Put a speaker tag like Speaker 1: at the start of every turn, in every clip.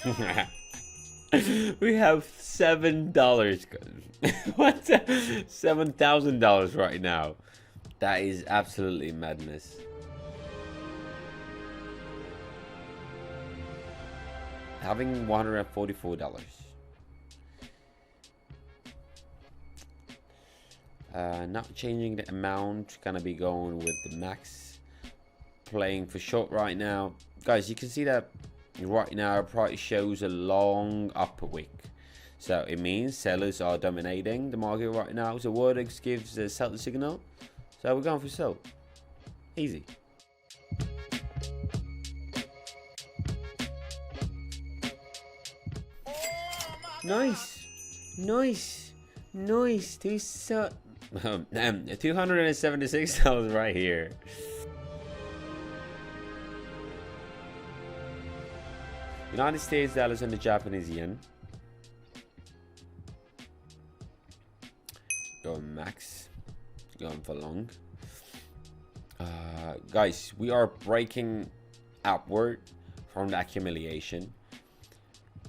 Speaker 1: We have $7. What? $7,000 right now. That is absolutely madness. Having $144. Not changing the amount. Gonna be going with the max. Playing for short right now. Guys, you can see that right now our price shows a long upper wick. So it means sellers are dominating the market right now. So Vortex gives a sell signal. So we're going for sell. Easy. Nice. Nice. Nice. $276 right here. United States dollars and the Japanese yen. Going max. Going for long. Guys, we are breaking upward from the accumulation.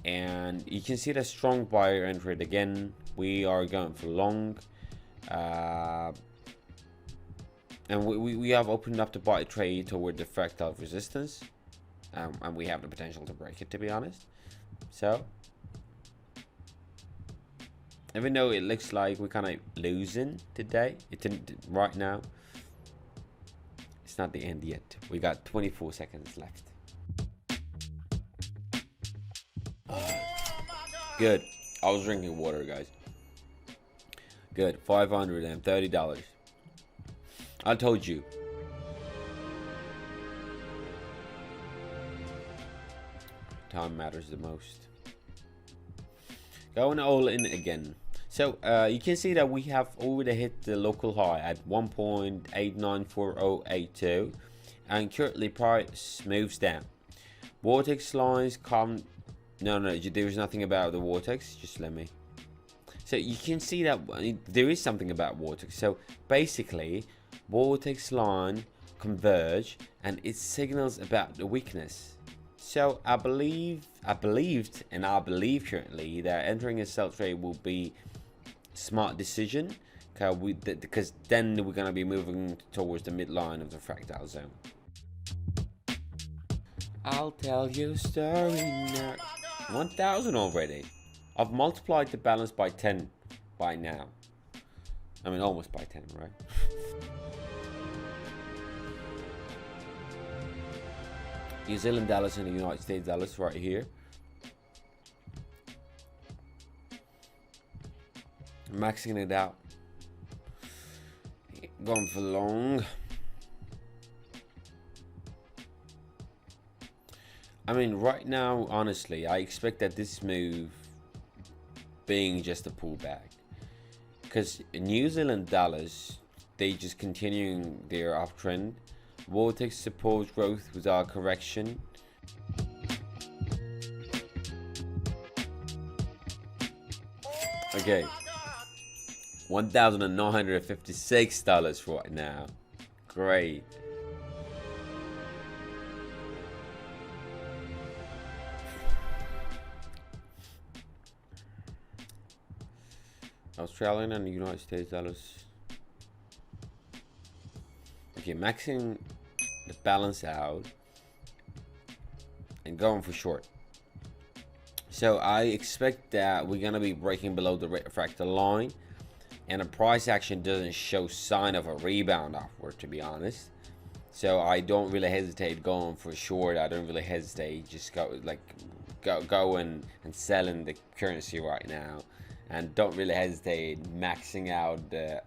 Speaker 1: And you can see the strong buyer entered again. We are going for long. And we have opened up the buy trade toward the fractal resistance. And we have the potential to break it, to be honest. So, even though it looks like we're kind of losing today, it didn't right now. It's not the end yet. We got 24 seconds left. Good. I was drinking water, guys. Good. $530. I told you. Time matters the most. Going all in again. So you can see that we have already hit the local high at 1.894082, and currently price moves down. Vortex lines come. No, there's nothing about the vortex. Just let me. So you can see that there is something about vortex. So basically, vortex line converge, and it signals about the weakness. So I believed, and I believe currently that entering a sell trade will be smart decision, because then we're gonna be moving towards the midline of the fractal zone. I'll tell you a story now. 1,000 already. I've multiplied the balance by 10 by now. I mean, almost by 10, right? New Zealand dollars and the United States dollars right here. Maxing it out. Going for long. I mean, right now, honestly, I expect that this move being just a pullback, because New Zealand dollars, they just continuing their uptrend. Vortex supports growth without correction. Okay, $1,956 right now. Great. Australian and United States dollars. Okay, maxing the balance out and going for short. So I expect that we're gonna be breaking below the fractal line, and the price action doesn't show sign of a rebound upward, to be honest. So I don't really hesitate going for short. I don't really hesitate just go and selling the currency right now. And don't really hesitate maxing out the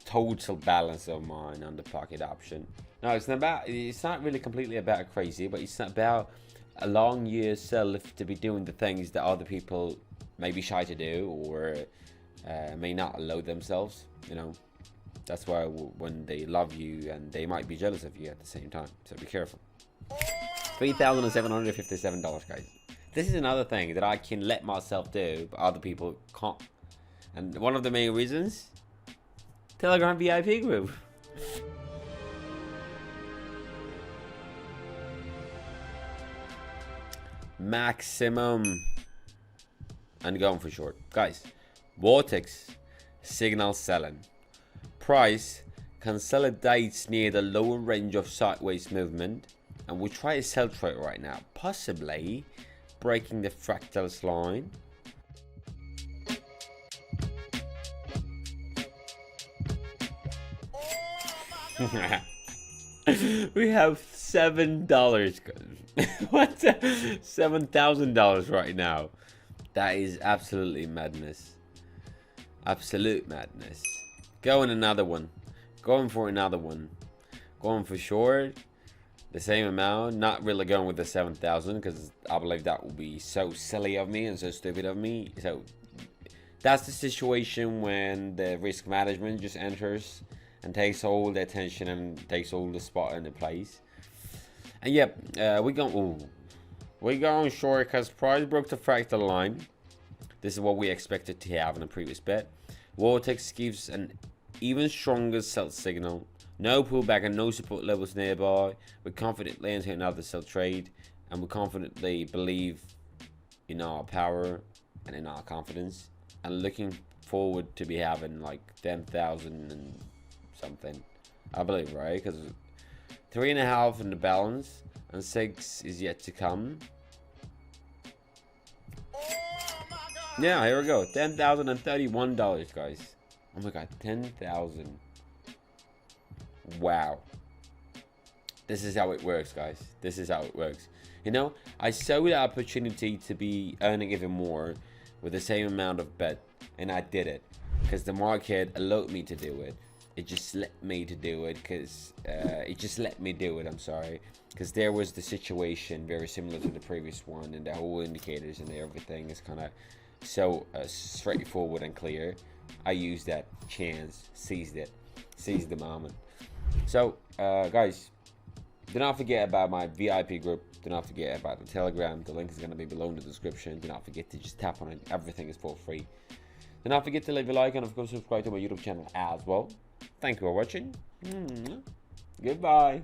Speaker 1: total balance of mine on the pocket option. No, it's not really completely about crazy, but it's not about allowing yourself to be doing the things that other people may be shy to do, or may not allow themselves. You know, that's why when they love you, and they might be jealous of you at the same time. So be careful. $3,757, guys. This is another thing that I can let myself do, but other people can't. And one of the main reasons, Telegram VIP group. maximum and going for short. Guys, vortex signal selling. Price consolidates near the lower range of sideways movement, and we try a sell trade right now, possibly breaking the fractals line. We have $7. What? $7,000 right now. That is absolutely madness. Absolute madness. Going another one. Going for another one. Going for short. The same amount. Not really going with the 7,000 because I believe that would be so silly of me and so stupid of me. So that's the situation when the risk management just enters and takes all the attention and takes all the spot in the place. And yep, we're going short because price broke the fractal line. This is what we expected to have in the previous bet. Vortex gives an even stronger sell signal. No pullback and no support levels nearby. We confidently enter another sell trade, and we confidently believe in our power and in our confidence, and looking forward to be having like 10,000 and something, I believe, right? Because 3.5 in the balance and 6 is yet to come. Yeah, here we go. $10,031, guys. Oh my god, 10,000. Wow. This is how it works, guys. This is how it works. You know, I saw the opportunity to be earning even more with the same amount of bet, and I did it because the market allowed me to do it. It just let me to do it because I'm sorry, because there was the situation very similar to the previous one, and the whole indicators and everything is kind of so straightforward and clear. I used that chance, seized the moment. So guys, do not forget about my VIP group. Do not forget about the Telegram. The link is going to be below in the description. Do not forget to just tap on it. Everything is for free. Do not forget to leave a like and of course subscribe to my YouTube channel as well. Thank you for watching. Goodbye.